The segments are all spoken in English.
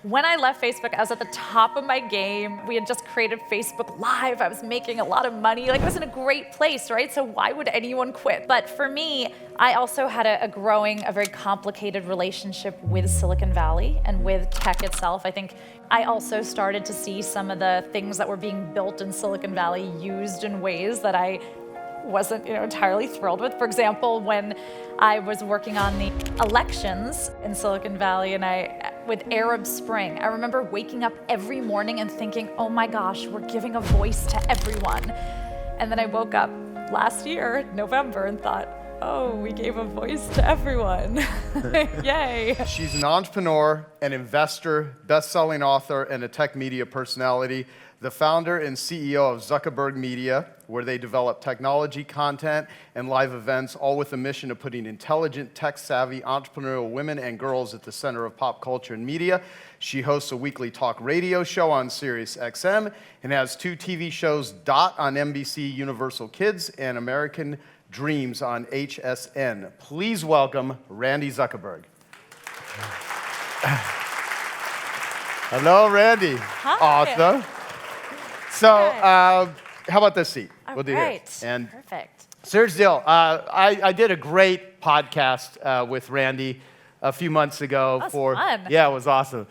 when I left Facebook, I was at the top of my game. We had just created Facebook Live. I was making a lot of money. Like, it was in a great place, right? So why would anyone quit? But for me, I also had a very complicated relationship with Silicon Valley and with tech itself. I think I also started to see some of the things that were being built in Silicon Valley used in ways that I wasn't entirely thrilled with. For example, when I was working on the elections in Silicon Valley with Arab Spring, I remember waking up every morning and thinking, oh my gosh, we're giving a voice to everyone. And then I woke up last year, November, and thought, oh, we gave a voice to everyone. Yay. She's an entrepreneur, an investor, best-selling author, and a tech media personality, the founder and CEO of Zuckerberg Media, where they develop technology, content, and live events, all with the mission of putting intelligent, tech-savvy, entrepreneurial women and girls at the center of pop culture and media. She hosts a weekly talk radio show on Sirius XM and has 2 TV shows, Dot on NBC Universal Kids and American Dreams on HSN. Please welcome Randi Zuckerberg. Hello, Randi. Hi. Awesome. So, how about this seat? We'll do here. And perfect. Serious deal. I did a great podcast with Randi a few months ago. That was fun. Yeah, it was awesome.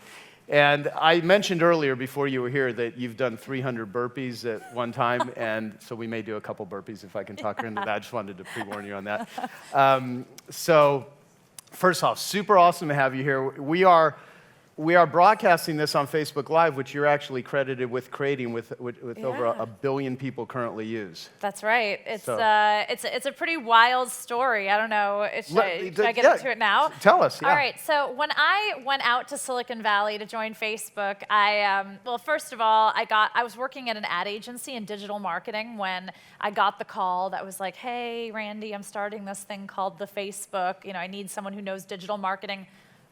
And I mentioned earlier before you were here that you've done 300 burpees at one time, and so we may do a couple burpees if I can talk her into that. I just wanted to pre-warn you on that. So, first off, super awesome to have you here. We are broadcasting this on Facebook Live, which you're actually credited with creating with over a billion people currently use. That's right. It's a pretty wild story. I don't know. Should I get into it now? Tell us. Yeah. All right. So when I went out to Silicon Valley to join Facebook, well, first of all, I was working at an ad agency in digital marketing when I got the call that was like, hey, Randi, I'm starting this thing called the Facebook. I need someone who knows digital marketing,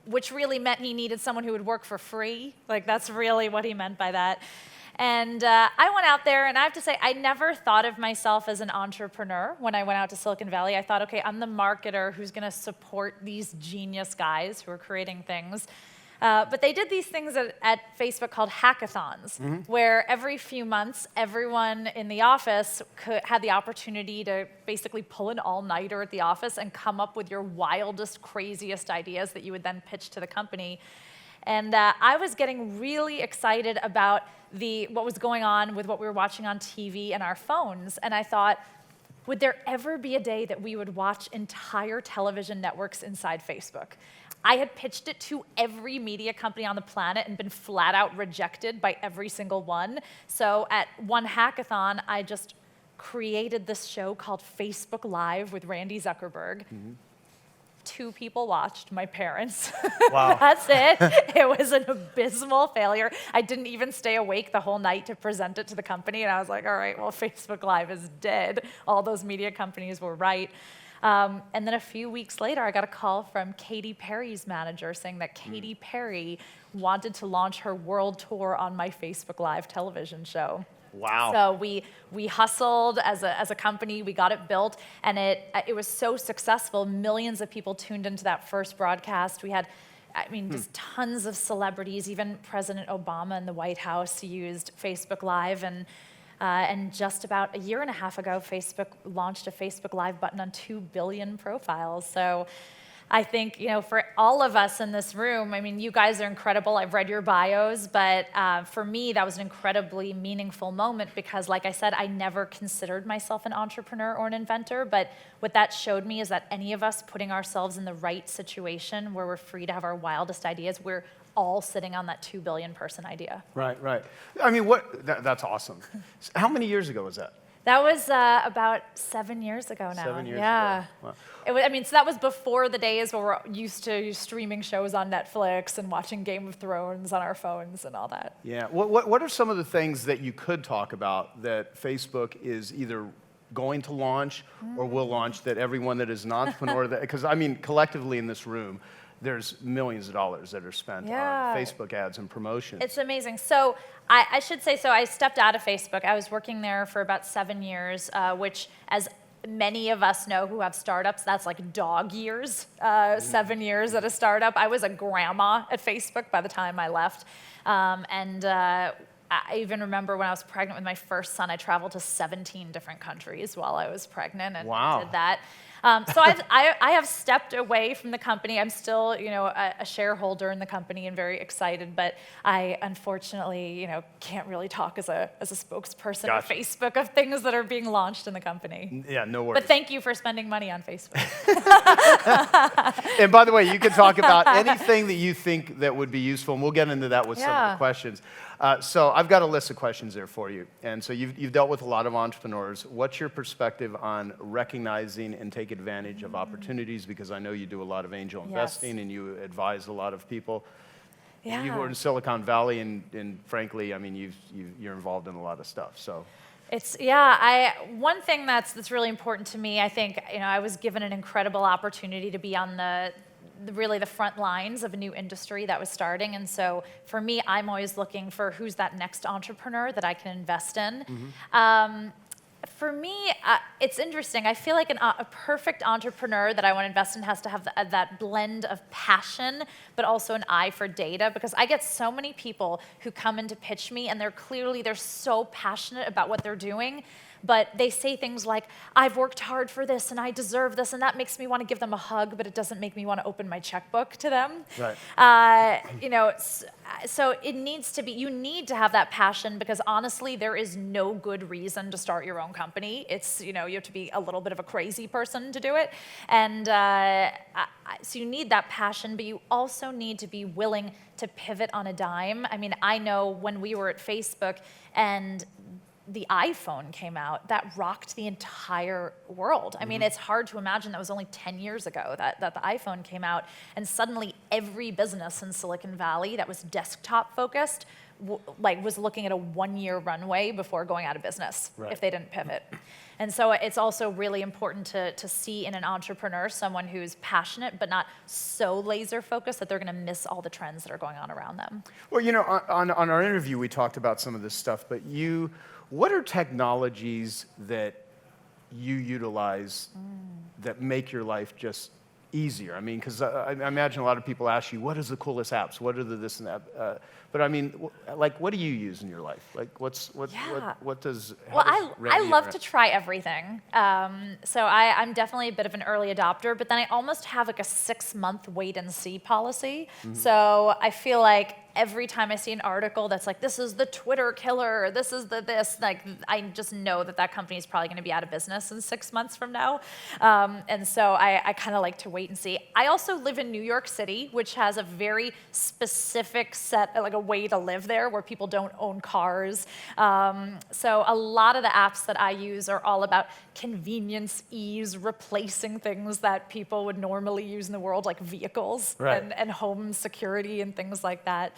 which really meant he needed someone who would work for free. Like, that's really what he meant by that. And I went out there, and I have to say, I never thought of myself as an entrepreneur when I went out to Silicon Valley. I thought, okay, I'm the marketer who's going to support these genius guys who are creating things. But they did these things at Facebook called hackathons, where every few months, everyone in the office had the opportunity to basically pull an all-nighter at the office and come up with your wildest, craziest ideas that you would then pitch to the company. And I was getting really excited about what was going on with what we were watching on TV and our phones. And I thought, would there ever be a day that we would watch entire television networks inside Facebook? I had pitched it to every media company on the planet and been flat out rejected by every single one. So at one hackathon, I just created this show called Facebook Live with Randi Zuckerberg. 2 people watched, my parents. Wow. That's it. It was an abysmal failure. I didn't even stay awake the whole night to present it to the company. And I was like, all right, well, Facebook Live is dead. All those media companies were right. And then a few weeks later, I got a call from Katy Perry's manager saying that Katy Perry wanted to launch her world tour on my Facebook Live television show. Wow. So we hustled as a company, we got it built, and it was so successful. Millions of people tuned into that first broadcast. We had, just tons of celebrities. Even President Obama in the White House used Facebook Live, and just about a year and a half ago, Facebook launched a Facebook Live button on 2 billion profiles. So I think, for all of us in this room, you guys are incredible. I've read your bios, but for me, that was an incredibly meaningful moment because, like I said, I never considered myself an entrepreneur or an inventor, but what that showed me is that any of us putting ourselves in the right situation where we're free to have our wildest ideas, we're all sitting on that 2 billion person idea. Right. That's awesome. How many years ago was that? That was about 7 years ago now. 7 years ago. Wow. So that was before the days where we're used to streaming shows on Netflix and watching Game of Thrones on our phones and all that. Yeah. What are some of the things that you could talk about that Facebook is either going to launch or will launch that everyone that is an entrepreneur, because collectively in this room, there's millions of dollars that are spent on Facebook ads and promotions. It's amazing. So I should say, I stepped out of Facebook. I was working there for about 7 years, which as many of us know who have startups, that's like dog years, 7 years at a startup. I was a grandma at Facebook by the time I left. I even remember when I was pregnant with my first son, I traveled to 17 different countries while I was pregnant and did that. So I have stepped away from the company. I'm still, a shareholder in the company and very excited, but I unfortunately, can't really talk as a spokesperson at Facebook of things that are being launched in the company. Yeah, no worries. But thank you for spending money on Facebook. And by the way, you can talk about anything that you think that would be useful, and we'll get into that with some of the questions. So I've got a list of questions there for you. And so you've dealt with a lot of entrepreneurs. What's your perspective on recognizing and taking advantage of opportunities? Because I know you do a lot of angel investing and you advise a lot of people. Yeah. You were in Silicon Valley, and frankly, I mean, you're involved in a lot of stuff. So. One thing that's really important to me, I think, I was given an incredible opportunity to be on really the front lines of a new industry that was starting. And so for me, I'm always looking for who's that next entrepreneur that I can invest in. For me, it's interesting. I feel like a perfect entrepreneur that I want to invest in has to have that blend of passion, but also an eye for data, because I get so many people who come in to pitch me, and they're so passionate about what they're doing, but they say things like, I've worked hard for this and I deserve this, and that makes me want to give them a hug, but it doesn't make me want to open my checkbook to them. Right. So it needs to be, you need to have that passion, because honestly, there is no good reason to start your own company. It's, you have to be a little bit of a crazy person to do it. And so you need that passion, but you also need to be willing to pivot on a dime. I mean, I know when we were at Facebook and the iPhone came out, that rocked the entire world. I mean, it's hard to imagine that was only 10 years ago that the iPhone came out, and suddenly every business in Silicon Valley that was desktop focused was looking at a 1-year runway before going out of business if they didn't pivot. And so it's also really important to see in an entrepreneur someone who's passionate but not so laser focused that they're going to miss all the trends that are going on around them. Well, on our interview, we talked about some of this stuff, but what are technologies that you utilize that make your life just easier? I mean, because I imagine a lot of people ask you, what is the coolest apps? What are the this and that? But I mean, like, what do you use in your life? Like, what does? Well, I love to try everything. So I'm definitely a bit of an early adopter, but then I almost have like a 6-month wait and see policy. So I feel like every time I see an article that's like, this is the Twitter killer, or this is this, like, I just know that company is probably going to be out of business in 6 months from now. And so I kind of like to wait and see. I also live in New York City, which has a very specific like a way to live there, where people don't own cars. So a lot of the apps that I use are all about convenience, ease, replacing things that people would normally use in the world, like vehicles and home security and things like that.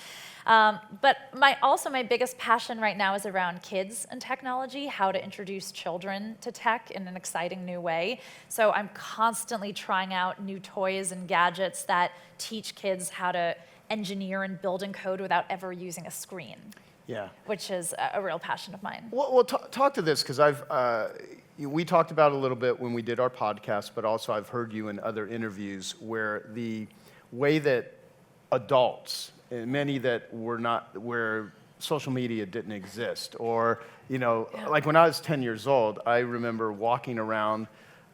But my biggest passion right now is around kids and technology, how to introduce children to tech in an exciting new way. So I'm constantly trying out new toys and gadgets that teach kids how to engineer and build and code without ever using a screen. Yeah. Which is a real passion of mine. Well, talk to this, because we talked about it a little bit when we did our podcast, but also I've heard you in other interviews where the way that adults, many that were not, where social media didn't exist, or, like when I was 10 years old, I remember walking around,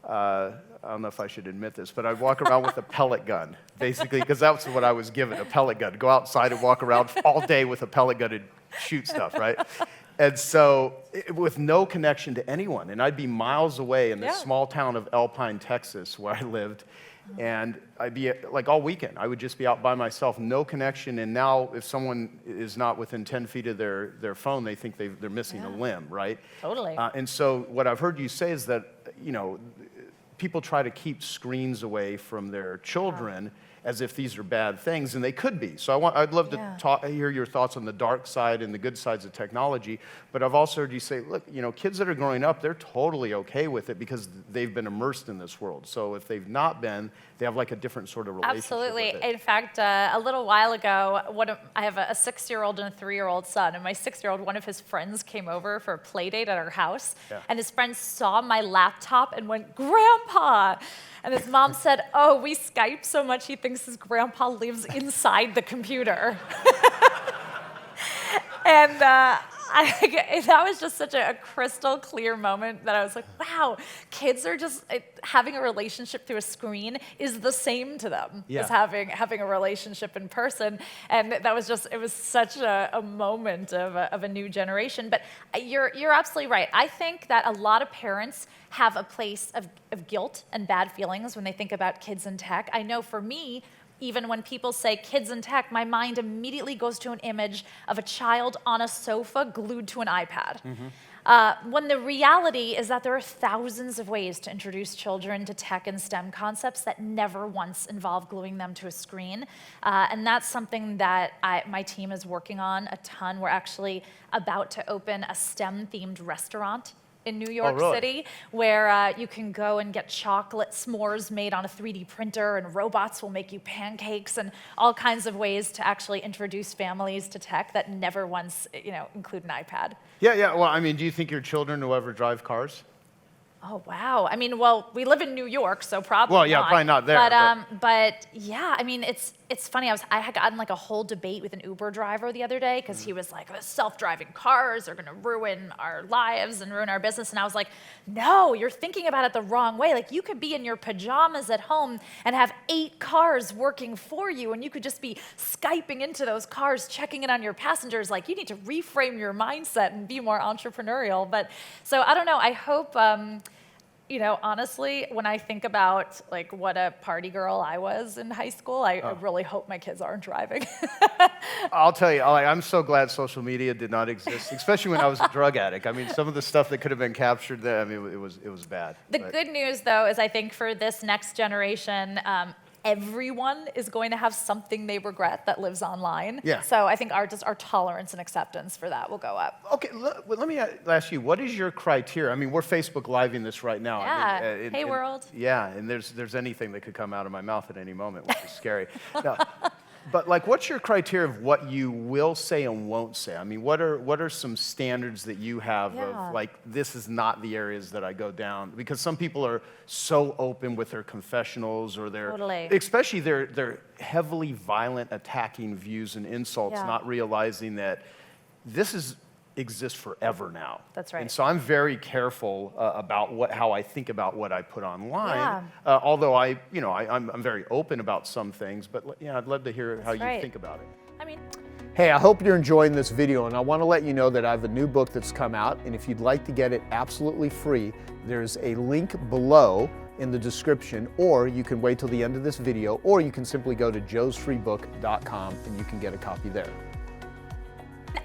I don't know if I should admit this, but I'd walk around with a pellet gun, basically, because that's what I was given, a pellet gun. Go outside and walk around all day with a pellet gun and shoot stuff, right? And so, with no connection to anyone, and I'd be miles away in this small town of Alpine, Texas, where I lived, and I'd be, like, all weekend, I would just be out by myself, no connection, and now if someone is not within 10 feet of their phone, they think they're missing a limb, right? Totally. And so, what I've heard you say is that, people try to keep screens away from their children, as if these are bad things, and they could be. So I'd love to hear your thoughts on the dark side and the good sides of technology, but I've also heard you say, look, kids that are growing up, they're totally okay with it because they've been immersed in this world. So if they've not been, they have like a different sort of relationship Absolutely. with it. In fact, a little while ago, I have a 6-year-old and a 3-year-old son, and my 6-year-old, one of his friends came over for a play date at our house, and his friend saw my laptop and went, "Grandpa!" And his mom said, "Oh, we Skype so much he thinks his grandpa lives inside the computer." And that was just such a crystal clear moment that I was like, wow, kids are just, having a relationship through a screen is the same to them as having a relationship in person. And that was just, it was such a moment of a new generation. But you're absolutely right. I think that a lot of parents have a place of guilt and bad feelings when they think about kids and tech. I know for me, even when people say kids and tech, my mind immediately goes to an image of a child on a sofa glued to an iPad. When the reality is that there are thousands of ways to introduce children to tech and STEM concepts that never once involve gluing them to a screen. And that's something that my team is working on a ton. We're actually about to open a STEM-themed restaurant in New York City, where you can go and get chocolate s'mores made on a 3D printer, and robots will make you pancakes, and all kinds of ways to actually introduce families to tech that never once, include an iPad. Yeah. Well, I mean, do you think your children will ever drive cars? Oh, wow. I mean, well, we live in New York, so probably Well, yeah, not. probably not there. But yeah, I mean, it's funny. I had gotten like a whole debate with an Uber driver the other day because he was like, self-driving cars are going to ruin our lives and ruin our business. And I was like, no, you're thinking about it the wrong way. Like, you could be in your pajamas at home and have 8 cars working for you, and you could just be Skyping into those cars, checking in on your passengers. Like, you need to reframe your mindset and be more entrepreneurial. But so I don't know. I hope. Honestly, when I think about like what a party girl I was in high school, I really hope my kids aren't driving. I'll tell you, I'm so glad social media did not exist, especially when I was a drug addict. I mean, some of the stuff that could have been captured there, I mean, it was bad. The good news, though, is I think for this next generation, everyone is going to have something they regret that lives online. Yeah. So I think our tolerance and acceptance for that will go up. Okay, let me ask you, what is your criteria? I mean, we're Facebook Living this right now. Yeah. I mean, hey, world. Yeah, and there's anything that could come out of my mouth at any moment, which is scary. No, but like, what's your criteria of what you will say and won't say? I mean, what are some standards that you have of like, this is not the areas that I go down? Because some people are so open with their confessionals or their, especially their heavily violent attacking views and insults, not realizing that this exists forever now. That's right. And so I'm very careful about how I think about what I put online. Although I'm very open about some things, but I'd love to hear how you think about it. I mean, hey, I hope you're enjoying this video, and I want to let you know that I have a new book that's come out, and if you'd like to get it absolutely free, there's a link below in the description, or you can wait till the end of this video, or you can simply go to joesfreebook.com and you can get a copy there.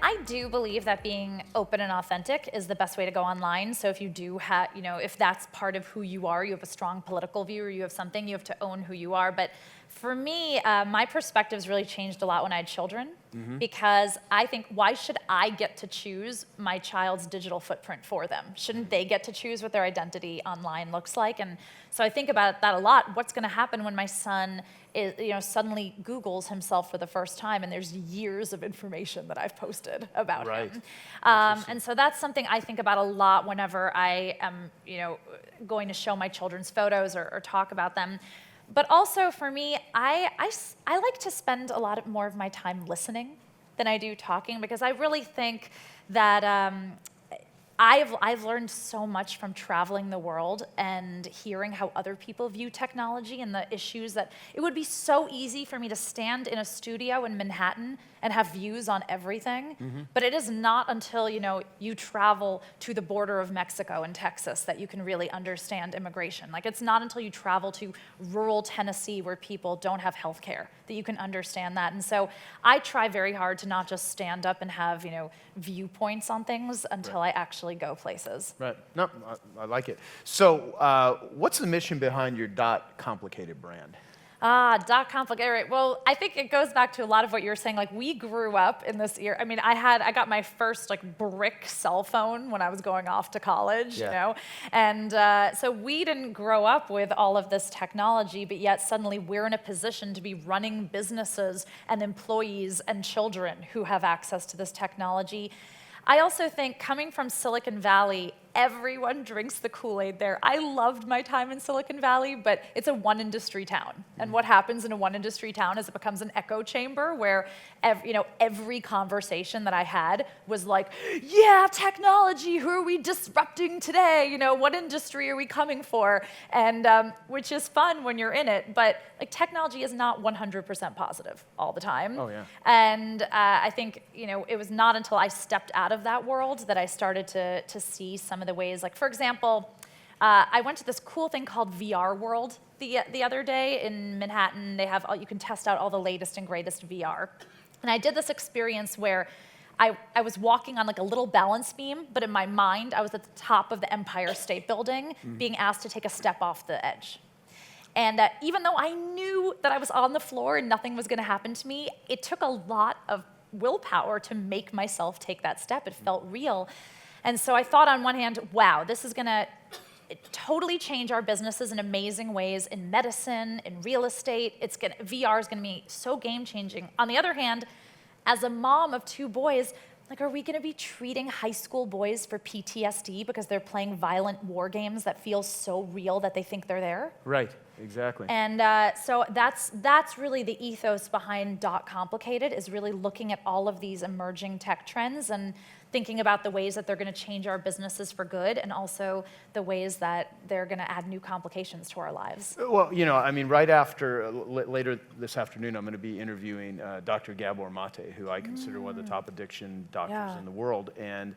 I do believe that being open and authentic is the best way to go online. So if you do have, if that's part of who you are, you have a strong political view or you have something, you have to own who you are. But for me, my perspectives really changed a lot when I had children, because I think, why should I get to choose my child's digital footprint for them? Shouldn't they get to choose what their identity online looks like? And so I think about that a lot. What's going to happen when my son suddenly Googles himself for the first time, and there's years of information that I've posted about him. And so that's something I think about a lot whenever I am, going to show my children's photos or talk about them. But also for me, I like to spend a lot more of my time listening than I do talking, because I really think that I've learned so much from traveling the world and hearing how other people view technology and the issues that it would be so easy for me to stand in a studio in Manhattan and have views on everything. But it is not until you travel to the border of Mexico and Texas that you can really understand immigration. Like, it's not until you travel to rural Tennessee where people don't have health care that you can understand that. And so I try very hard to not just stand up and have viewpoints on things until I actually go places. Right. No, I like it. So what's the mission behind your .complicated brand? .com. All right. Well, I think it goes back to a lot of what you were saying. Like, we grew up in this era. I mean, I got my first like brick cell phone when I was going off to college, you know? And so we didn't grow up with all of this technology, but yet suddenly we're in a position to be running businesses and employees and children who have access to this technology. I also think, coming from Silicon Valley, everyone drinks the Kool-Aid there. I loved my time in Silicon Valley, but it's a one-industry town. And what happens in a one-industry town is it becomes an echo chamber where every conversation that I had was like, yeah, technology, who are we disrupting today? You know, what industry are we coming for? And which is fun when you're in it, but like, technology is not 100% positive all the time. Oh, yeah. And I think, it was not until I stepped out of that world that I started to see some of the ways, like, for example, I went to this cool thing called VR World the other day in Manhattan. They have, you can test out all the latest and greatest VR. And I did this experience where I was walking on like a little balance beam, but in my mind, I was at the top of the Empire State Building, being asked to take a step off the edge. And even though I knew that I was on the floor and nothing was gonna happen to me, it took a lot of willpower to make myself take that step. It felt real. And so I thought, on one hand, wow, this is gonna totally change our businesses in amazing ways, in medicine, in real estate. VR is gonna be so game-changing. On the other hand, as a mom of 2 boys, like, are we gonna be treating high school boys for PTSD because they're playing violent war games that feel so real that they think they're there? Right, exactly. And so that's really the ethos behind .complicated, is really looking at all of these emerging tech trends and thinking about the ways that they're going to change our businesses for good, and also the ways that they're going to add new complications to our lives. Well, I mean, right after, later this afternoon, I'm going to be interviewing Dr. Gabor Mate, who I consider one of the top addiction doctors in the world, and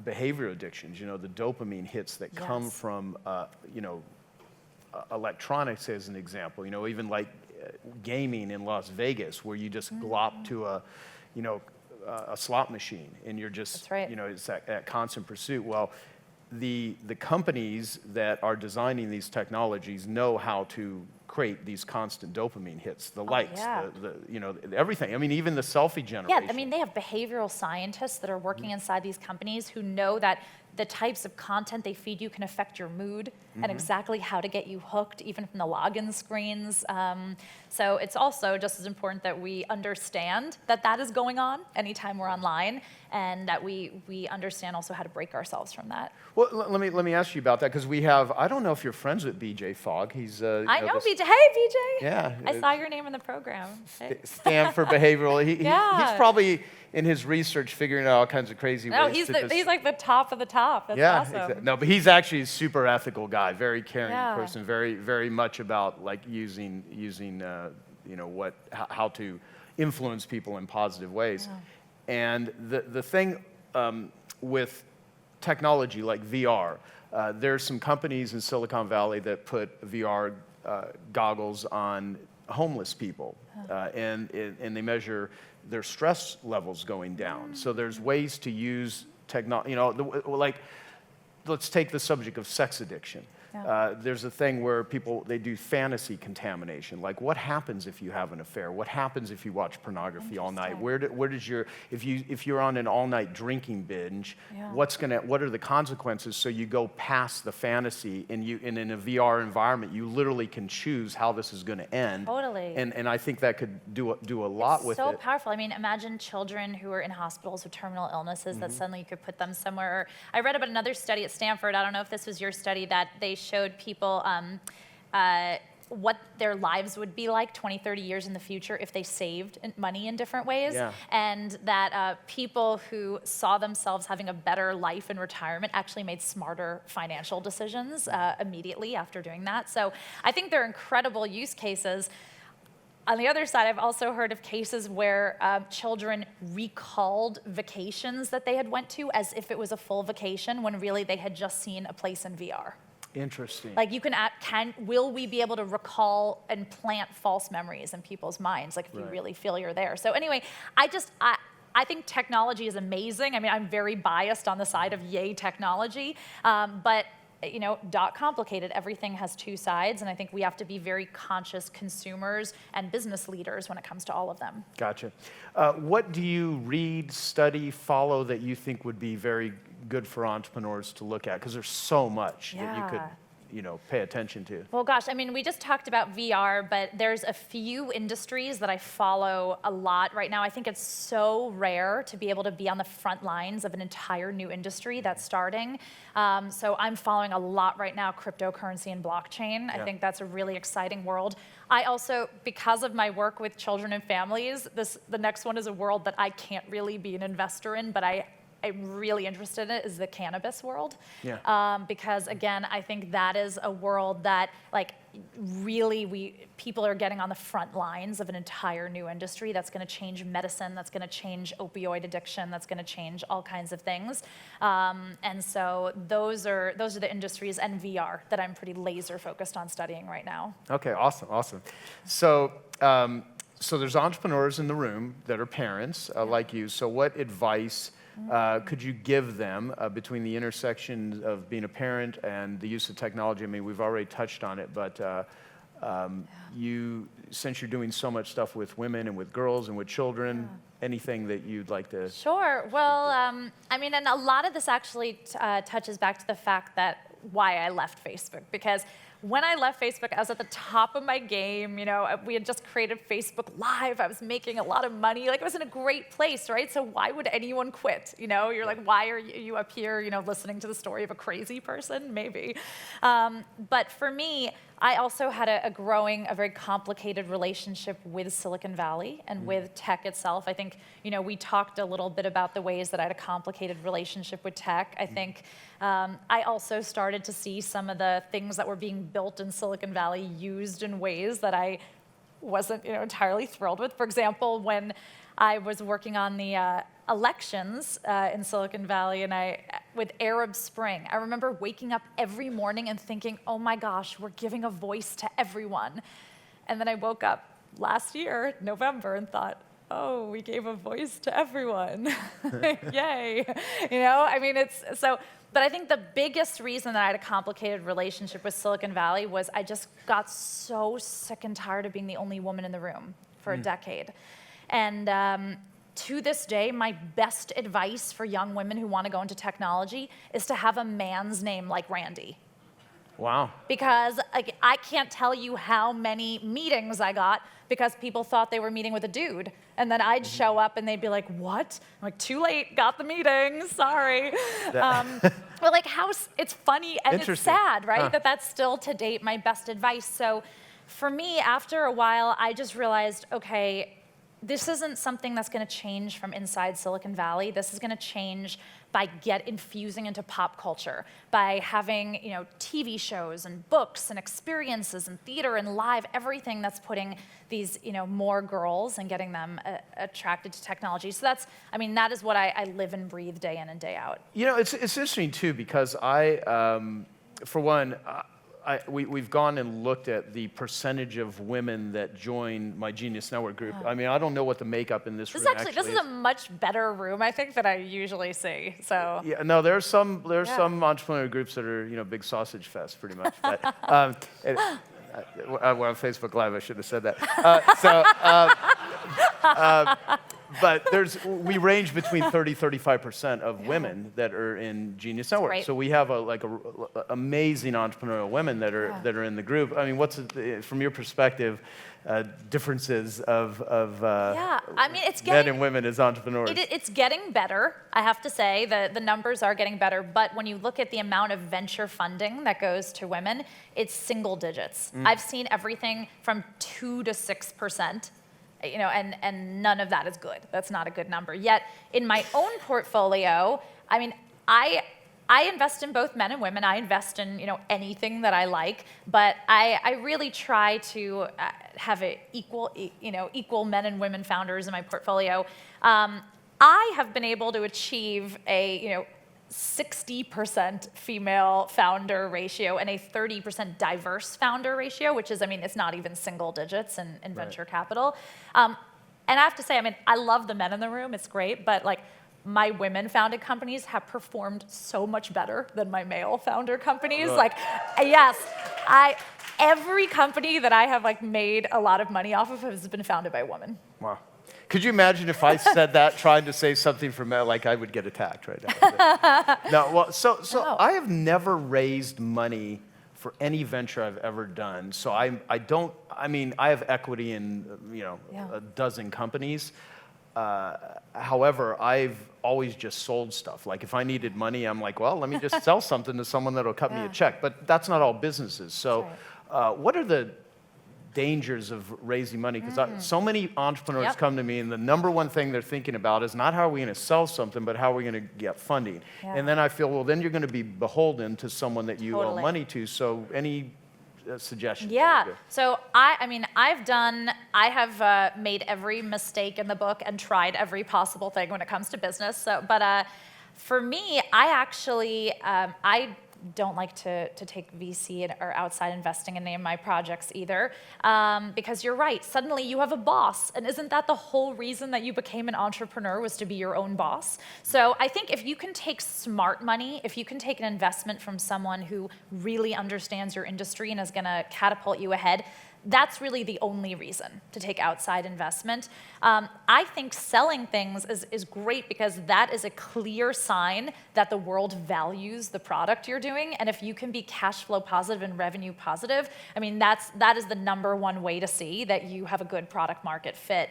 behavioral addictions, the dopamine hits that come from, electronics, as an example, even like gaming in Las Vegas, where you just glop to a slot machine, and you're just, it's that constant pursuit. Well, the companies that are designing these technologies know how to create these constant dopamine hits, the likes, everything. I mean, even the selfie generation. Yeah, I mean, they have behavioral scientists that are working inside these companies who know that the types of content they feed you can affect your mood and exactly how to get you hooked, even from the login screens. So it's also just as important that we understand that that is going on anytime we're online, and that we understand also how to break ourselves from that. Well, let me ask you about that, because we have, I don't know if you're friends with BJ Fogg. He's I know BJ. Hey, BJ. Yeah. I saw your name in the program. Hey. Stanford Behavioral. He's probably in his research figuring out all kinds of crazy ways. He's like the top of the top. That's awesome. Exactly. No, but he's actually a super ethical guy, very caring person, very, very much about like using how to influence people in positive ways. Yeah. And the thing with technology like VR, there's some companies in Silicon Valley that put VR goggles on homeless people, and they measure their stress levels going down. So there's ways to use technology, like, let's take the subject of sex addiction. Yeah. There's a thing where they do fantasy contamination. Like, what happens if you have an affair? What happens if you watch pornography all night? Where does if you're on an all-night drinking binge, what are the consequences? So you go past the fantasy, and in a VR environment, you literally can choose how this is going to end. Totally. And I think that could do a lot with it. It's so powerful. I mean, imagine children who are in hospitals with terminal illnesses that suddenly you could put them somewhere. I read about another study at Stanford. I don't know if this was your study, that they showed people what their lives would be like 20, 30 years in the future if they saved money in different ways. Yeah. And that people who saw themselves having a better life in retirement actually made smarter financial decisions immediately after doing that. So I think there are incredible use cases. On the other side, I've also heard of cases where children recalled vacations that they had went to as if it was a full vacation, when really they had just seen a place in VR. Interesting. Like, will we be able to recall and plant false memories in people's minds, like if you really feel you're there? So anyway, I think technology is amazing. I mean, I'm very biased on the side of yay technology, but complicated. Everything has two sides, and I think we have to be very conscious consumers and business leaders when it comes to all of them. Gotcha. What do you read, study, follow that you think would be very good for entrepreneurs to look at? Because there's so much that you could pay attention to. Well, gosh, I mean, we just talked about VR, but there's a few industries that I follow a lot right now. I think it's so rare to be able to be on the front lines of an entire new industry that's starting. So I'm following a lot right now, cryptocurrency and blockchain. I think that's a really exciting world. I also, because of my work with children and families, the next one is a world that I can't really be an investor in, but I'm really interested in it, is the cannabis world. Because again, I think that is a world that really people are getting on the front lines of an entire new industry that's going to change medicine, that's going to change opioid addiction, that's going to change all kinds of things. And so those are the industries and VR that I'm pretty laser focused on studying right now. Okay, awesome. So, so there's entrepreneurs in the room that are parents like you. So what advice could you give them between the intersection of being a parent and the use of technology? I mean, we've already touched on it, but since you're doing so much stuff with women and with girls and with children, anything that you'd like to... Sure. Well, I mean, and a lot of this actually touches back to the fact that why I left Facebook, because when I left Facebook, I was at the top of my game. We had just created Facebook Live. I was making a lot of money. It was in a great place, right? So why would anyone quit? You're like, why are you up here, listening to the story of a crazy person? Maybe. But for me, I also had a very complicated relationship with Silicon Valley and with tech itself. I think, we talked a little bit about the ways that I had a complicated relationship with tech. I think I also started to see some of the things that were being built in Silicon Valley used in ways that I wasn't entirely thrilled with. For example, when I was working on the elections in Silicon Valley and with Arab Spring, I remember waking up every morning and thinking, oh my gosh, we're giving a voice to everyone. And then I woke up last year, November, and thought, oh, we gave a voice to everyone. Yay. I mean, but I think the biggest reason that I had a complicated relationship with Silicon Valley was I just got so sick and tired of being the only woman in the room for a decade. And to this day, my best advice for young women who want to go into technology is to have a man's name like Randi. Wow. Because I can't tell you how many meetings I got because people thought they were meeting with a dude. And then I'd show up and they'd be like, what? I'm like, too late, got the meeting, sorry. But it's funny and it's sad, right? That's still to date my best advice. So for me, after a while, I just realized, okay, this isn't something that's going to change from inside Silicon Valley. This is going to change by infusing into pop culture, by having TV shows and books and experiences and theater and live, everything that's putting these more girls and getting them attracted to technology. So that is what I live and breathe day in and day out. It's interesting too, because for one, we've gone and looked at the percentage of women that join my Genius Network group. I mean, I don't know what the makeup in this room actually This is a much better room, I think, than I usually see. So yeah, no, there's some entrepreneurial groups that are big sausage fest, pretty much. But we're on Facebook Live. I should have said that. But we range between 30-35% of women that are in Genius Network. Right. So we have amazing entrepreneurial women that are in the group. I mean, what's from your perspective differences of I mean, men and women as entrepreneurs? It's getting better, I have to say. The numbers are getting better, but when you look at the amount of venture funding that goes to women, it's single digits. I've seen everything from 2 to 6%. And none of that is good. That's not a good number. Yet, in my own portfolio, I mean, I invest in both men and women. I invest in anything that I like, but I really try to have equal men and women founders in my portfolio. I have been able to achieve a 60% female founder ratio and a 30% diverse founder ratio, which is, I mean, it's not even single digits in venture capital. And I have to say, I mean, I love the men in the room. It's great, but my women-founded companies have performed so much better than my male-founder companies. Really? Like, yes, every company that I have like made a lot of money off of has been founded by a woman. Wow. Could you imagine if I said that, trying to say something from like I would get attacked right now? No, well, so No. I have never raised money for any venture I've ever done. So I have equity in, a dozen companies. However, I've always just sold stuff. Like if I needed money, I'm like, well, let me just sell something to someone that'll cut me a check. But that's not all businesses. So what are the dangers of raising money? Because so many entrepreneurs come to me, and the number one thing they're thinking about is not how are we going to sell something, but how are we going to get funding. And then I feel, well, then you're going to be beholden to someone that you owe money to. So any suggestions? Yeah. So I have made every mistake in the book and tried every possible thing when it comes to business. So, but for me, I actually I don't like to take VC or outside investing in any of my projects either, because you're right. Suddenly you have a boss, and isn't that the whole reason that you became an entrepreneur, was to be your own boss? So I think if you can take smart money, if you can take an investment from someone who really understands your industry and is going to catapult you ahead, that's really the only reason to take outside investment. I think selling things is great because that is a clear sign that the world values the product you're doing. And if you can be cash flow positive and revenue positive, I mean, that is the number one way to see that you have a good product market fit.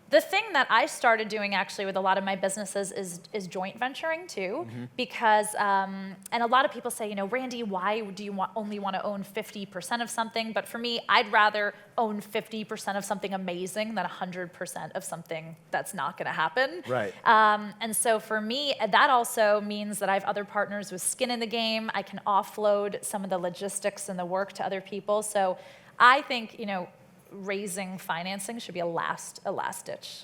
The thing that I started doing actually with a lot of my businesses is joint venturing too, because, and a lot of people say, Randi, why do you only want to own 50% of something? But for me, I'd rather own 50% of something amazing than 100% of something that's not going to happen. Right. And so for me, that also means that I have other partners with skin in the game. I can offload some of the logistics and the work to other people. So I think, raising financing should be a last ditch.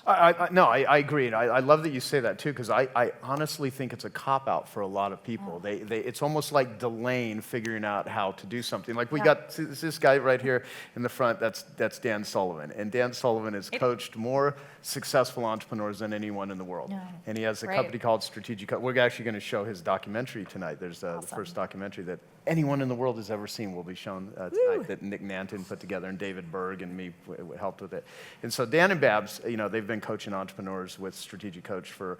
No, I agree. And I love that you say that too, because I honestly think it's a cop-out for a lot of people. It's almost like delaying figuring out how to do something. Like we got this guy right here in the front, that's Dan Sullivan. And Dan Sullivan has coached more successful entrepreneurs than anyone in the world. And he has a company called Strategic. We're actually going to show his documentary tonight. There's the first documentary that anyone in the world has ever seen will be shown tonight, that Nick Nanton put together, and David Berg and me helped with it. And so Dan and Babs, they've been coaching entrepreneurs with Strategic Coach for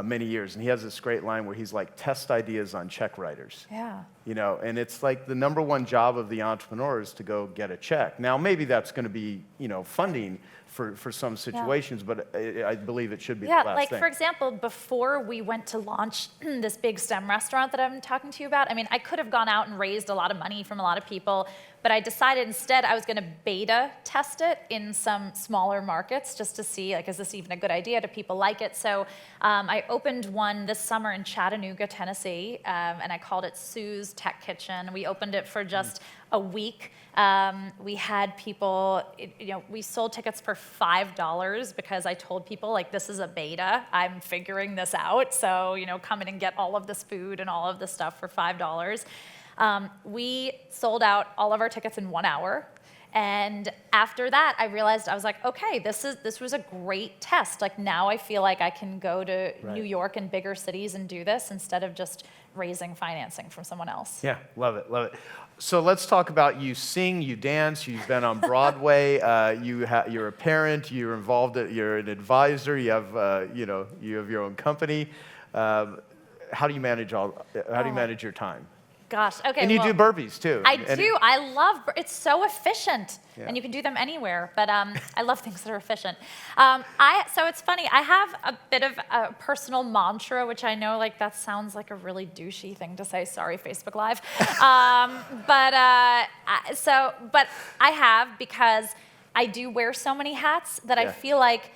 many years. And he has this great line where he's like, test ideas on check writers. Yeah. And it's like the number one job of the entrepreneur is to go get a check. Now, maybe that's going to be, funding for some situations, but I believe it should be the last like thing. for example, before we went to launch this big STEM restaurant that I'm talking to you about, I mean, I could have gone out and raised a lot of money from a lot of people, but I decided instead I was going to beta test it in some smaller markets just to see, like, is this even a good idea? Do people like it? So I opened one this summer in Chattanooga, Tennessee, and I called it Sue's Tech Kitchen. We opened it for just a week. We had people, we sold tickets for $5 because I told people, like, this is a beta. I'm figuring this out. So, come in and get all of this food and all of this stuff for $5. We sold out all of our tickets in 1 hour. And after that, I realized, I was like, okay, this was a great test. Like, now I feel like I can go to New York and bigger cities and do this instead of just raising financing from someone else. Yeah, love it, love it. So let's talk about you sing, you dance, you've been on Broadway, you're a parent, you're involved, you're an advisor, you have your own company. How do you manage manage your time? Gosh, okay. And you do burpees too. I do. I love, it's so efficient. And you can do them anywhere, but I love things that are efficient. So it's funny, I have a bit of a personal mantra, which I know, like, that sounds like a really douchey thing to say, sorry, Facebook Live. But I have, because I do wear so many hats that I feel like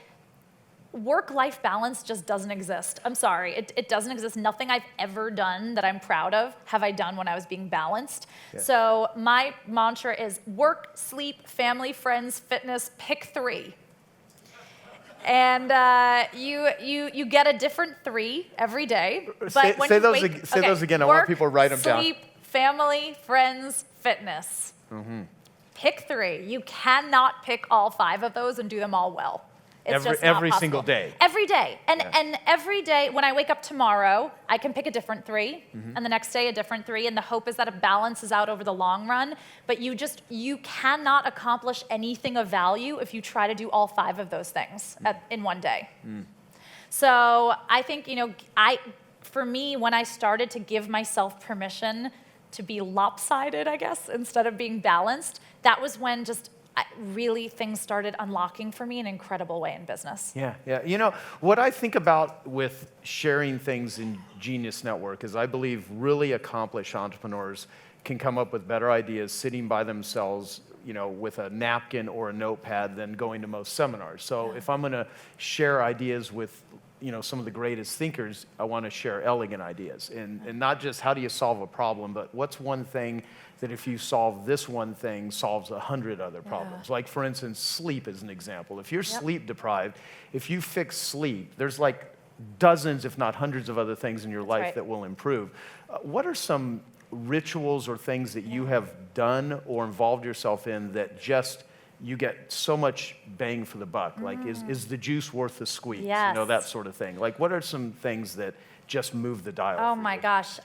work-life balance just doesn't exist. I'm sorry, it doesn't exist. Nothing I've ever done that I'm proud of have I done when I was being balanced. So my mantra is work, sleep, family, friends, fitness, pick 3. And you get a different 3 every day. But say those again. I want people to write them down. Sleep, family, friends, fitness. Pick 3. You cannot pick all 5 of those and do them all well. It's just not every possible. single day. Every day. And every day, when I wake up tomorrow, I can pick a different 3, and the next day a different 3, and the hope is that it balances out over the long run. But you cannot accomplish anything of value if you try to do all 5 of those things in one day. So I think, for me, when I started to give myself permission to be lopsided, I guess, instead of being balanced, that was when really things started unlocking for me in an incredible way in business. Yeah. What I think about with sharing things in Genius Network is I believe really accomplished entrepreneurs can come up with better ideas sitting by themselves, with a napkin or a notepad than going to most seminars. So if I'm going to share ideas with some of the greatest thinkers, I want to share elegant ideas. And not just how do you solve a problem, but what's one thing that if you solve this one thing, solves 100 other problems. Like, for instance, sleep is an example. If you're sleep deprived, if you fix sleep, there's like dozens, if not hundreds of other things in your life that will improve. What are some rituals or things that you have done or involved yourself in that just you get so much bang for the buck? Like, is the juice worth the squeeze? Yes. That sort of thing. Like, what are some things that just move the dial? Oh my gosh.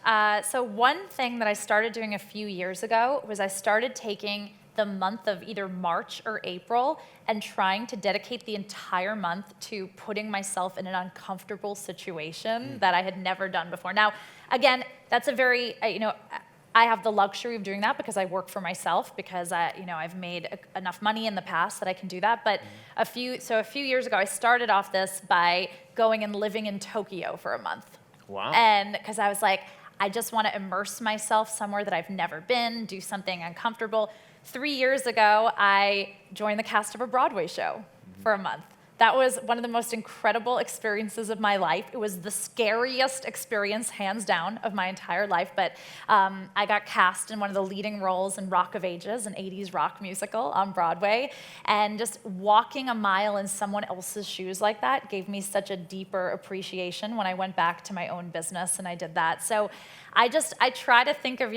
So one thing that I started doing a few years ago was I started taking the month of either March or April and trying to dedicate the entire month to putting myself in an uncomfortable situation that I had never done before. Now, again, that's a very, I have the luxury of doing that because I work for myself, because I've made enough money in the past that I can do that. But a few years ago, I started off this by going and living in Tokyo for a month. Wow. And because I was like, I just want to immerse myself somewhere that I've never been, do something uncomfortable. 3 years ago, I joined the cast of a Broadway show for a month. That was one of the most incredible experiences of my life. It was the scariest experience, hands down, of my entire life. But I got cast in one of the leading roles in Rock of Ages, an 80s rock musical on Broadway. And just walking a mile in someone else's shoes like that gave me such a deeper appreciation when I went back to my own business and I did that. So I try to think of,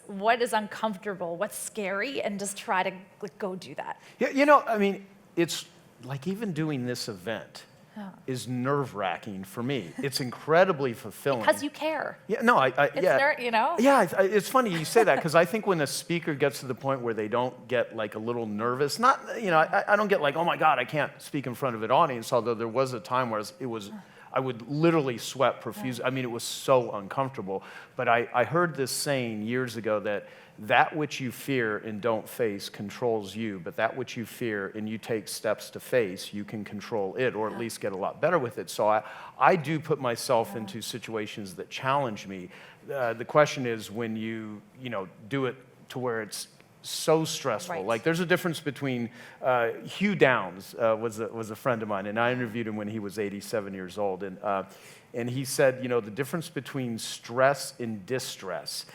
what is uncomfortable, what's scary, and just try to go do that. Yeah, it's like even doing this event is nerve-wracking for me. It's incredibly fulfilling. Because you care. Yeah, no, Yeah, it's funny you say that, because I think when a speaker gets to the point where they don't get like a little nervous, I don't get like, oh my God, I can't speak in front of an audience, although there was a time where I would literally sweat profusely. It was so uncomfortable. But I heard this saying years ago that which you fear and don't face controls you, but that which you fear and you take steps to face, you can control it, or at least get a lot better with it. So I do put myself into situations that challenge me. The question is when you do it to where it's so stressful. Right. Like, there's a difference between Hugh Downs was a friend of mine, and I interviewed him when he was 87 years old, and he said, the difference between stress and distress.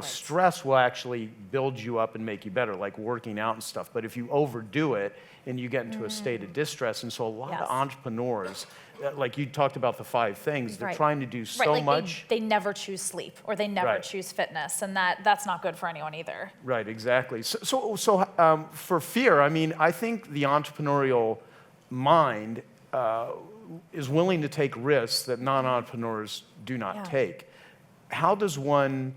Stress will actually build you up and make you better, like working out and stuff. But if you overdo it and you get into a state of distress, and so a lot of entrepreneurs, like you talked about the 5 things, they're trying to do so much. They never choose sleep, or they never choose fitness, and that's not good for anyone either. Right, exactly. So for fear, I think the entrepreneurial mind is willing to take risks that non-entrepreneurs do not take. How does one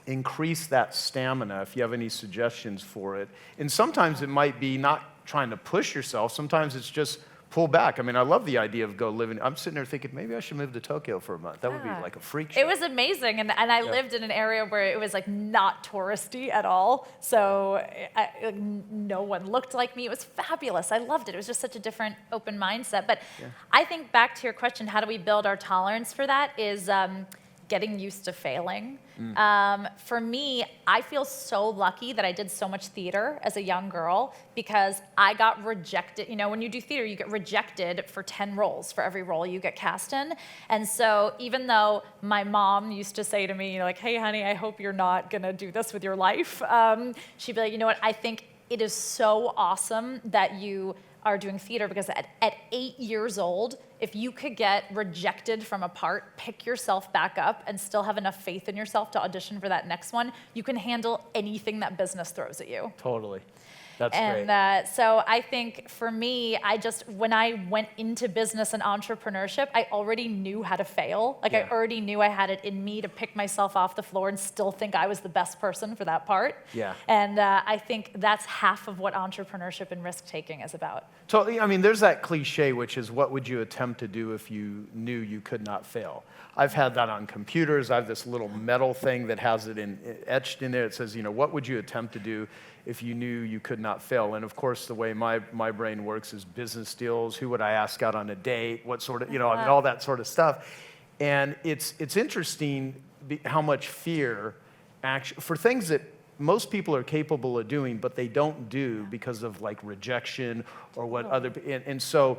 increase that stamina, if you have any suggestions for it? And sometimes it might be not trying to push yourself. Sometimes it's just pull back. I love the idea of go living. I'm sitting there thinking, maybe I should move to Tokyo for a month. That would be like a freak show. It was amazing, and I lived in an area where it was like not touristy at all. So no one looked like me. It was fabulous. I loved it. It was just such a different, open mindset. But I think back to your question, how do we build our tolerance for that, is getting used to failing. For me, I feel so lucky that I did so much theater as a young girl, because I got rejected. When you do theater, you get rejected for 10 roles for every role you get cast in. And so even though my mom used to say to me, like, hey, honey, I hope you're not going to do this with your life, she'd be like, you know what, I think it is so awesome that you are doing theater, because at 8 years old, if you could get rejected from a part, pick yourself back up, and still have enough faith in yourself to audition for that next one, you can handle anything that business throws at you. Totally. That's and great. so I think for me, when I went into business and entrepreneurship, I already knew how to fail. Like, I Yeah. already knew I had it in me to pick myself off the floor and still think I was the best person for that part. Yeah. And I think that's half of what entrepreneurship and risk-taking is about. Totally. I mean, there's that cliche, which is, what would you attempt to do if you knew you could not fail? I've had that on computers. I have this little metal thing that has it etched in there. It says, what would you attempt to do if you knew you could not fail? And of course, the way my brain works is business deals. Who would I ask out on a date? What sort of, I mean, all that sort of stuff. And it's interesting how much fear, for things that most people are capable of doing, but they don't do because of like rejection or what other, and so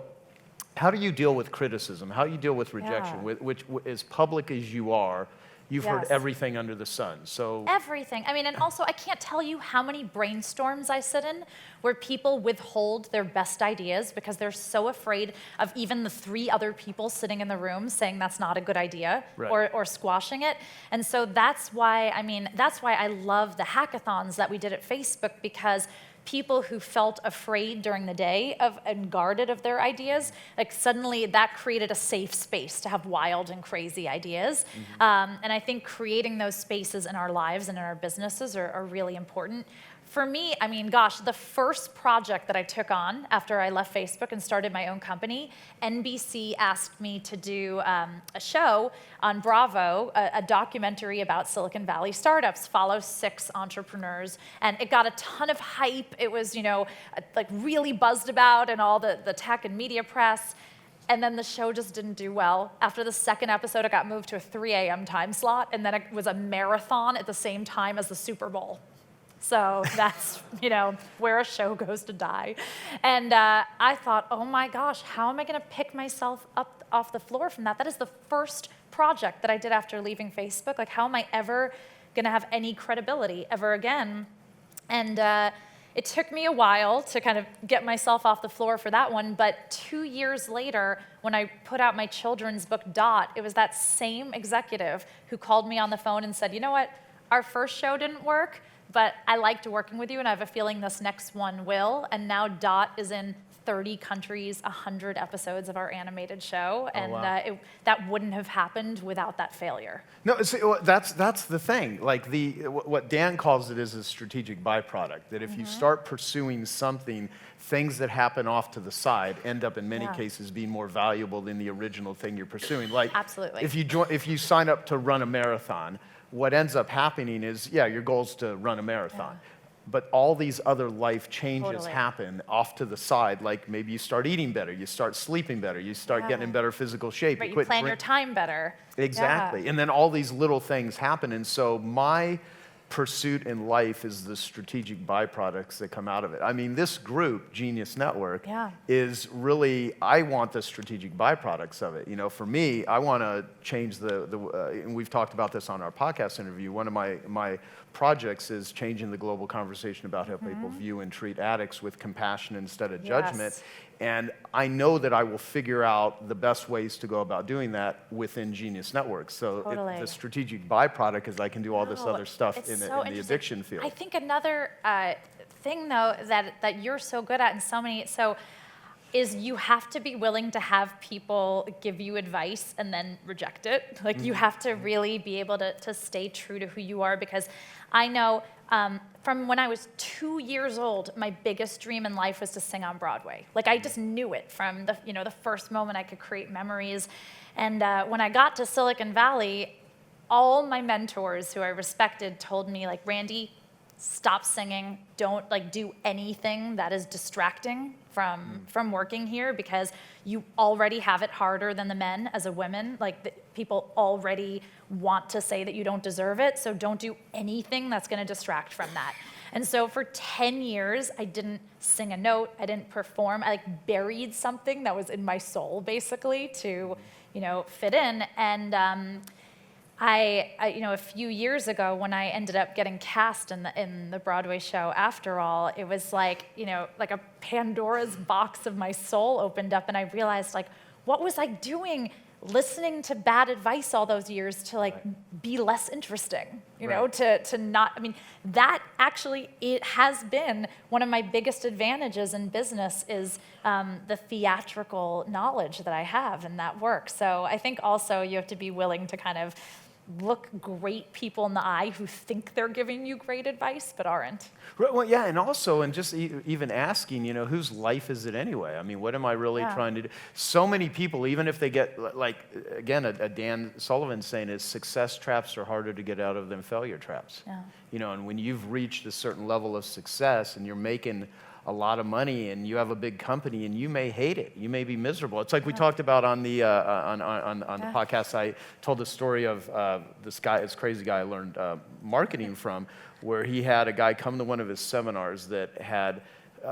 how do you deal with criticism? How do you deal with rejection? Which, as public as you are, you've heard Yes. everything under the sun. So Everything. I mean, and also, I can't tell you how many brainstorms I sit in where people withhold their best ideas because they're so afraid of even the 3 other people sitting in the room saying that's not a good idea, Right. or squashing it. And so that's why I love the hackathons that we did at Facebook, because people who felt afraid during the day and guarded of their ideas, like, suddenly that created a safe space to have wild and crazy ideas. And I think creating those spaces in our lives and in our businesses are really important. For me, I mean, gosh, the first project that I took on after I left Facebook and started my own company, NBC asked me to do a show on Bravo, a documentary about Silicon Valley startups, follow 6 entrepreneurs, and it got a ton of hype. It was, like, really buzzed about in all the tech and media press. And then the show just didn't do well. After the second episode, it got moved to a 3 a.m. time slot, and then it was a marathon at the same time as the Super Bowl. So that's, where a show goes to die. And I thought, oh my gosh, how am I going to pick myself up off the floor from that? That is the first project that I did after leaving Facebook. Like, how am I ever going to have any credibility ever again? And it took me a while to kind of get myself off the floor for that one. But 2 years later, when I put out my children's book, Dot, it was that same executive who called me on the phone and said, you know what, our first show didn't work, but I liked working with you, and I have a feeling this next one will. And now Dot is in 30 countries, 100 episodes of our animated show, and wow. That wouldn't have happened without that failure. no, see, that's the thing. Like, what Dan calls it is a strategic byproduct. That if you start pursuing something, things that happen off to the side end up in many cases being more valuable than the original thing you're pursuing. Like, Absolutely. if you sign up to run a marathon, what ends up happening is, your goal is to run a marathon. But all these other life changes Totally. happen off to the side. Like, maybe you start eating better, you start sleeping better, you start getting in better physical shape. Right, you quit plan your drink- time better. Exactly. Yeah. And then all these little things happen. And so my pursuit in life is the strategic byproducts that come out of it. I mean, this group, Genius Network, is really, I want the strategic byproducts of it. For me, I want to change and we've talked about this on our podcast interview. One of my projects is changing the global conversation about how people view and treat addicts with compassion instead of judgment. Yes. And I know that I will figure out the best ways to go about doing that within Genius Network. So Totally. the strategic byproduct is I can do all this other stuff It's in so the interesting. addiction field. I think another thing, though, that you're so good at in so many, is you have to be willing to have people give you advice and then reject it. Like, you have to really be able to stay true to who you are, because I know from when I was 2 years old, my biggest dream in life was to sing on Broadway. Like, I just knew it from the first moment I could create memories. And when I got to Silicon Valley, all my mentors who I respected told me, like, Randi, stop singing. Don't do anything that is distracting from working here, because you already have it harder than the men as a woman. People already want to say that you don't deserve it, so don't do anything that's going to distract from that. And so for 10 years, I didn't sing a note, I didn't perform. I buried something that was in my soul, basically, to fit in. And I a few years ago, when I ended up getting cast in the Broadway show, After All, it was like a Pandora's box of my soul opened up, and I realized, what was I doing listening to bad advice all those years to like be less interesting, you know, to not, I mean, that actually, it has been one of my biggest advantages in business is the theatrical knowledge that I have in that work. So I think also you have to be willing to kind of look great people in the eye who think they're giving you great advice but aren't. Right, well, yeah, and also, and just even asking, you know, whose life is it anyway? I mean, what am I really trying to do? So many people, even if they get, like, again, a Dan Sullivan saying is success traps are harder to get out of than failure traps. Yeah. You know, and when you've reached a certain level of success and you're making a lot of money and you have a big company and you may hate it, you may be miserable. It's like we talked about on the the podcast. I told the story of this crazy guy I learned marketing from, where he had a guy come to one of his seminars that had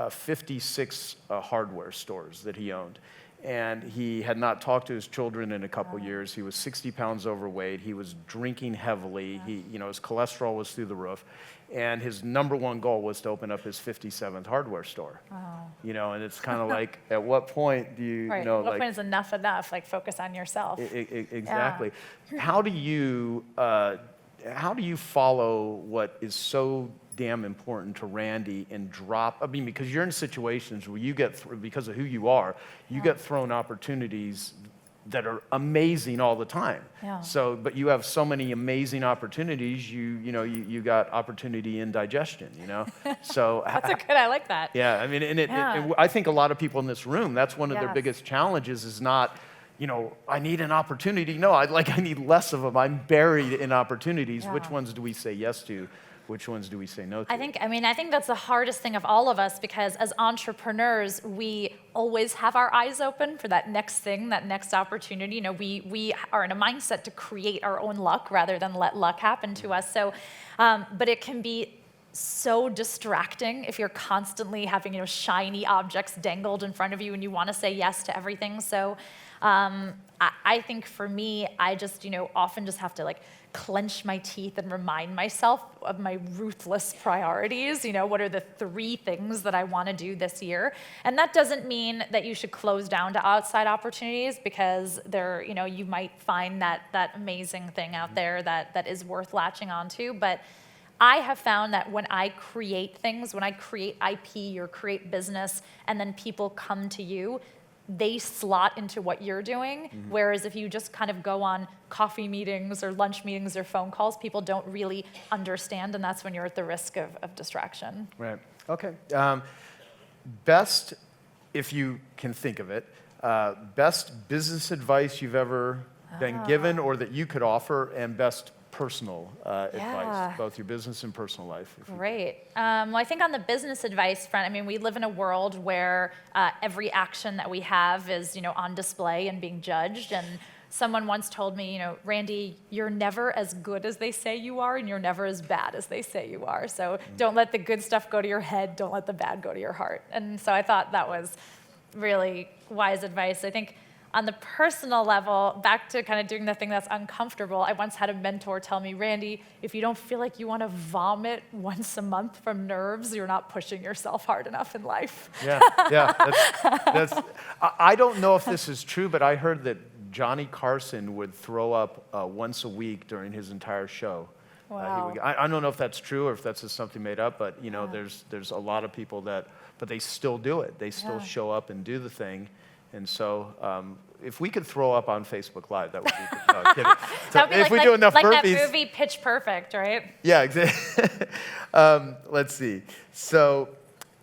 56 hardware stores that he owned. And he had not talked to his children in a couple years. He was 60 pounds overweight. He was drinking heavily. He, you know, his cholesterol was through the roof. And his number one goal was to open up his 57th hardware store. You know, and it's kind of like, at what point do you, you know, at what like, point is enough enough? Like, focus on yourself. Exactly. How do you follow what is so damn important to Randi and drop? I mean, because you're in situations where you get, because of who you are, you get thrown opportunities that are amazing all the time. Yeah. So, but you have so many amazing opportunities. You got opportunity indigestion. You know, so That's a good. I like that. yeah. I mean, and I think a lot of people in this room, that's one of their biggest challenges is not, you know, I need an opportunity. No, I need less of them. I'm buried in opportunities. Yeah. Which ones do we say yes to? Which ones do we say no to? I think that's the hardest thing of all of us, because as entrepreneurs, we always have our eyes open for that next thing, that next opportunity. You know, we are in a mindset to create our own luck rather than let luck happen to us. So, but it can be so distracting if you're constantly having, you know, shiny objects dangled in front of you and you want to say yes to everything. So I think for me, I just, you know, often just have to like clench my teeth and remind myself of my ruthless priorities. You know, what are the 3 things that I want to do this year? And that doesn't mean that you should close down to outside opportunities, because there, you know, you might find that amazing thing out there that is worth latching onto. But I have found that when I create things, when I create IP or create business, and then people come to you, they slot into what you're doing. Whereas if you just kind of go on coffee meetings or lunch meetings or phone calls, people don't really understand, and that's when you're at the risk of distraction. Right. Okay. Best, if you can think of it, best business advice you've ever been given or that you could offer, and best personal advice, both your business and personal life. Great. Well, I think on the business advice front, I mean, we live in a world where every action that we have is, you know, on display and being judged. And someone once told me, you know, Randi, you're never as good as they say you are, and you're never as bad as they say you are. So don't let the good stuff go to your head. Don't let the bad go to your heart. And so I thought that was really wise advice. I think on the personal level, back to kind of doing the thing that's uncomfortable, I once had a mentor tell me, Randi, if you don't feel like you want to vomit once a month from nerves, you're not pushing yourself hard enough in life. Yeah. I don't know if this is true, but I heard that Johnny Carson would throw up once a week during his entire show. Wow. I don't know if that's true or if that's just something made up, but you know, there's a lot of people that, but they still do it. They still show up and do the thing. And so, if we could throw up on Facebook Live, that would be good. So that would be if we do enough like burpees, that movie Pitch Perfect, right? Yeah, exactly. Let's see. So,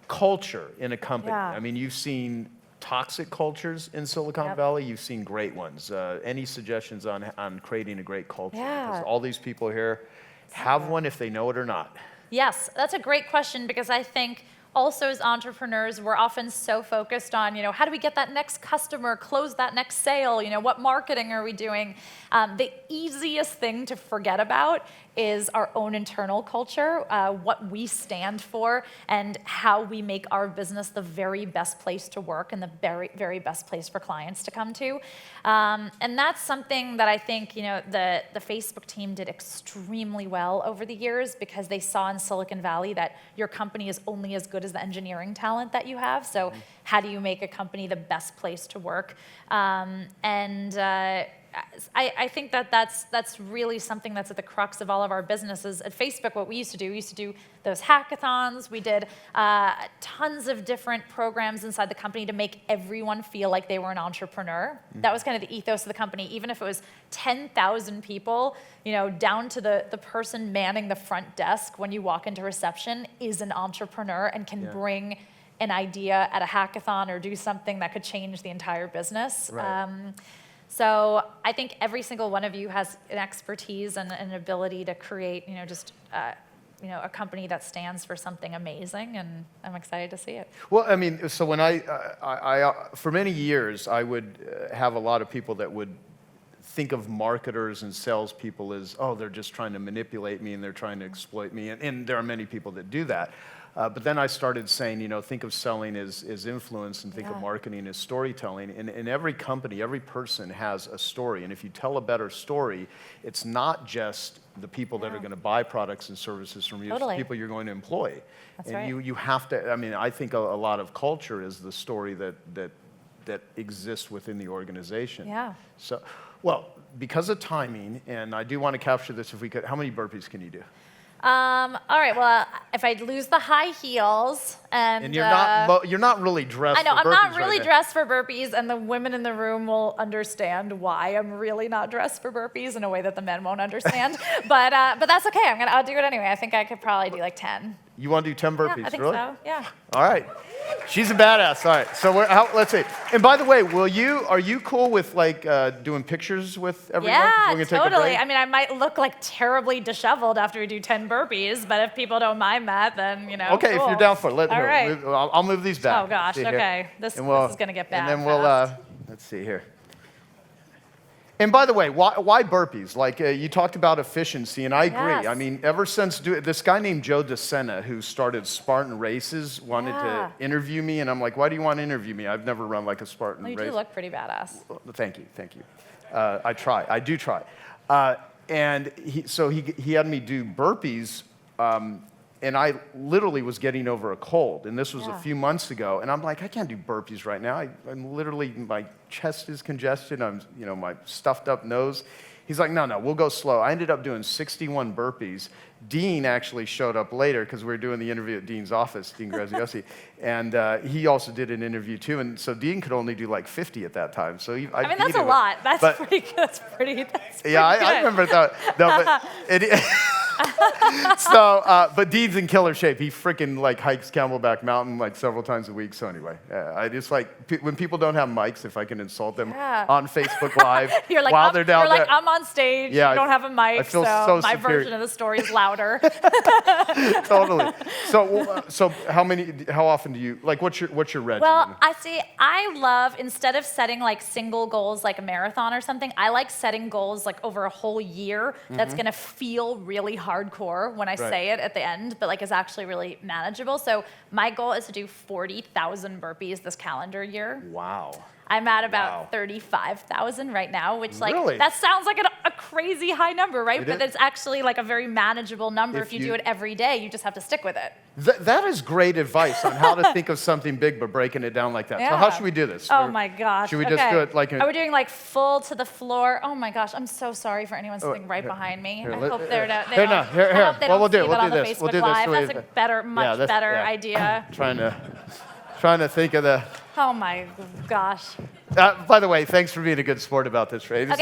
culture in a company. Yeah. I mean, you've seen toxic cultures in Silicon Valley. You've seen great ones. Any suggestions on creating a great culture? Yeah. Because all these people here have one if they know it or not. Yes, that's a great question, because I think also as entrepreneurs, we're often so focused on, you know, how do we get that next customer, close that next sale, you know, what marketing are we doing? The easiest thing to forget about is our own internal culture, what we stand for, and how we make our business the very best place to work and the very, very best place for clients to come to. And that's something that I think, you know, the Facebook team did extremely well over the years, because they saw in Silicon Valley that your company is only as good as the engineering talent that you have. So how do you make a company the best place to work? I think that's really something that's at the crux of all of our businesses. At Facebook, what we used to do those hackathons. We did tons of different programs inside the company to make everyone feel like they were an entrepreneur. That was kind of the ethos of the company. Even if it was 10,000 people, down to the person manning the front desk when you walk into reception is an entrepreneur and can bring an idea at a hackathon or do something that could change the entire business. Right. So I think every single one of you has an expertise and an ability to create, a company that stands for something amazing, and I'm excited to see it. Well, I mean, so when I for many years, I would have a lot of people that would think of marketers and salespeople as, oh, they're just trying to manipulate me and they're trying to exploit me, and there are many people that do that. But then I started saying, think of selling as influence and think of marketing as storytelling. And every company, every person has a story. And if you tell a better story, it's not just the people that are going to buy products and services from you, it's the people you're going to employ. That's and right. you have to, I think a lot of culture is the story that exists within the organization. Yeah. So, well, because of timing, and I do want to capture this if we could, how many burpees can you do? All right. Well, if I lose the high heels and you're not really dressed. I know for I'm not burpees really right dressed for burpees, and the women in the room will understand why I'm really not dressed for burpees in a way that the men won't understand. but that's okay. I'll do it anyway. I think I could probably do like 10. You want to do 10 burpees? Yeah, I think really? so. Yeah. All right. She's a badass. All right. So let's see. And by the way, are you cool with doing pictures with everyone? Yeah, We're gonna take a totally. break? I mean, I might look like terribly disheveled after we do 10 burpees, but if people don't mind that, then Okay, cool. if you're down for it, All right. I'll move these back. Oh gosh. See here. Okay. This is gonna get bad. And then we'll fast. let's see here. And by the way, why burpees? You talked about efficiency, and I agree. Yes. I mean, ever since this guy named Joe DeSena, who started Spartan Races, wanted to interview me, and I'm like, why do you want to interview me? I've never run like a Spartan You race. do look pretty badass. Well, thank you. I do try. And he had me do burpees, and I literally was getting over a cold, and this was a few months ago, and I'm like, I can't do burpees right now. I'm literally, my chest is congested, my stuffed up nose. He's like, no, we'll go slow. I ended up doing 61 burpees. Dean actually showed up later because we were doing the interview at Dean's office, Dean Graziosi, and he also did an interview too, and so Dean could only do like 50 at that time. So I mean, that's a lot. That's pretty good. That's pretty good. I remember that. No, but but Dean's in killer shape. He freaking hikes Camelback Mountain several times a week. So anyway, I just when people don't have mics, if I can insult them on Facebook Live You're like, while they're down there. I'm on stage. Yeah, you don't have a mic, I feel so my superior. version of the story is louder. Totally. So how often do you what's your regimen? Well, I love, instead of setting single goals like a marathon or something, I like setting goals over a whole year that's going to feel really hardcore when I say it at the end, but is actually really manageable. So my goal is to do 40,000 burpees this calendar year. Wow. I'm at about 35,000 right now, which Really? that sounds like a crazy high number, right? But is. it's actually a very manageable number if you do it every day. You just have to stick with it. That is great advice on how to think of something big but breaking it down like that. Yeah. So how should we do this? Oh my gosh. Should we just do it Are we doing full to the floor? Oh my gosh, I'm so sorry for anyone sitting right behind me. I hope they're not. Here. Well, we'll do this. We'll do this. That's a much better idea. Trying to think of the. Oh my gosh. By the way, thanks for being a good sport about this, Ray. It's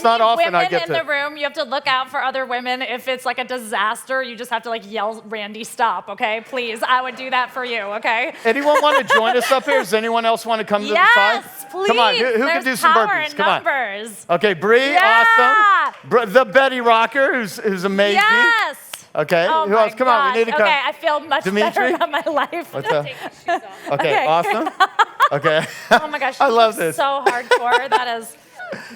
not Any often I get women in the room, you have to look out for other women. If it's a disaster, you just have to yell, Randy, stop, okay? Please, I would do that for you, okay? Anyone want to join us up here? Does anyone else want to come to the side? Yes, please. Come on, who can do some power burpees? in Come numbers. on. Okay, Bree, Yeah. awesome. The Betty Rocker, who's amazing. Yes. Okay, Oh who my else? Come on, we need to come. Okay, I feel much Dimitri? better about my life. What's up? Okay, Okay. awesome. Okay. Oh my gosh, I love this this. is so hardcore. That is,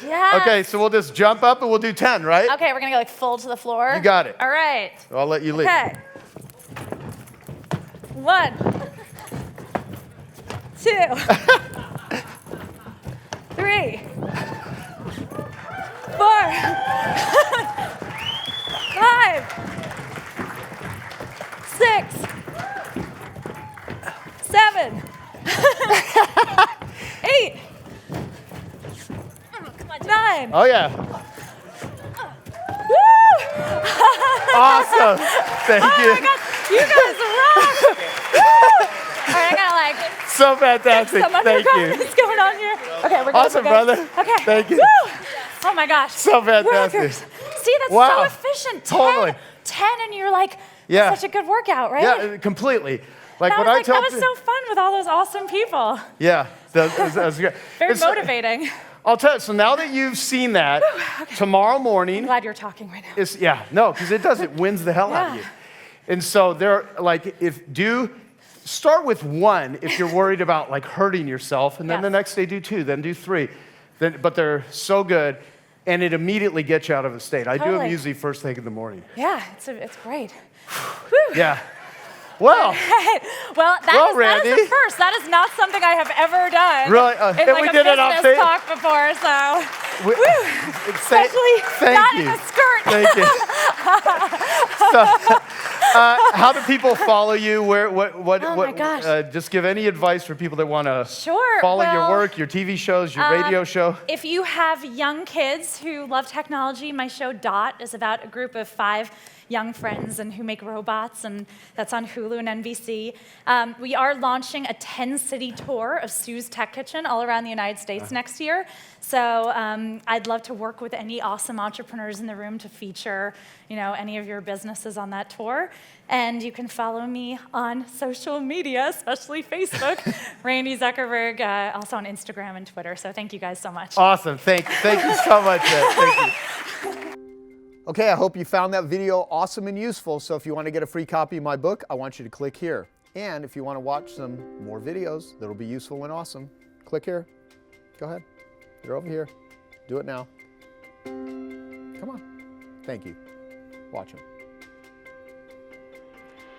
yes. Okay, so we'll just jump up and we'll do 10, right? Okay, we're gonna go full to the floor. You got it. All right. I'll let you lead. Okay. 1, 2, 3, 4, 5, 6, 7, 8, 9, fine. Oh, yeah. Woo! Awesome. Thank Oh you. my God, you guys rock! Woo! All right, I gotta like So fantastic. some Thank you. undergarments going on here. Okay, we're good. Awesome, we're good. brother. Okay. Thank you. Woo! Oh my gosh. So fantastic. Workers. See, that's Wow. so efficient. Totally. 10 and you're like, Yeah. such a good workout, right? Yeah, completely. Like That when was, I like, tell that was so fun with all those awesome people. yeah, that's good. Very It's- motivating. I'll tell you. So now that you've seen that, tomorrow I'm morning glad you're talking right now. is because it does. It wins the hell out of Yeah. you. And so they're like, start with one if you're worried about like hurting yourself, and then Yes. the next day do 2, then do 3. But they're so good, and it immediately gets you out of a state. I do them Totally. usually first thing in the morning. Yeah, it's great. Yeah. Well, Well, that is Randi. the first. That is not something I have ever done. Really? In And like we a did it on business Fa- talk before, so we- especially thank not you. in a skirt. Thank you. So, how do people follow you? Where? What? Oh my gosh. Just give any advice for people that want to Sure, follow your well, work, your TV shows, your radio show. If you have young kids who love technology, my show Dot is about a group of 5 young friends and who make robots, and that's on Hulu and NBC. We are launching a 10-city tour of Sue's Tech Kitchen all around the United States next year. So I'd love to work with any awesome entrepreneurs in the room to feature, any of your businesses on that tour. And you can follow me on social media, especially Facebook, Randi Zuckerberg, also on Instagram and Twitter. So thank you guys so much. Awesome. Thank you so much. Thank you. Okay, I hope you found that video awesome and useful. So if you want to get a free copy of my book, I want you to click here. And if you want to watch some more videos that'll be useful and awesome, click here. Go ahead. They're over here. Do it now. Come on. Thank you. Watch them.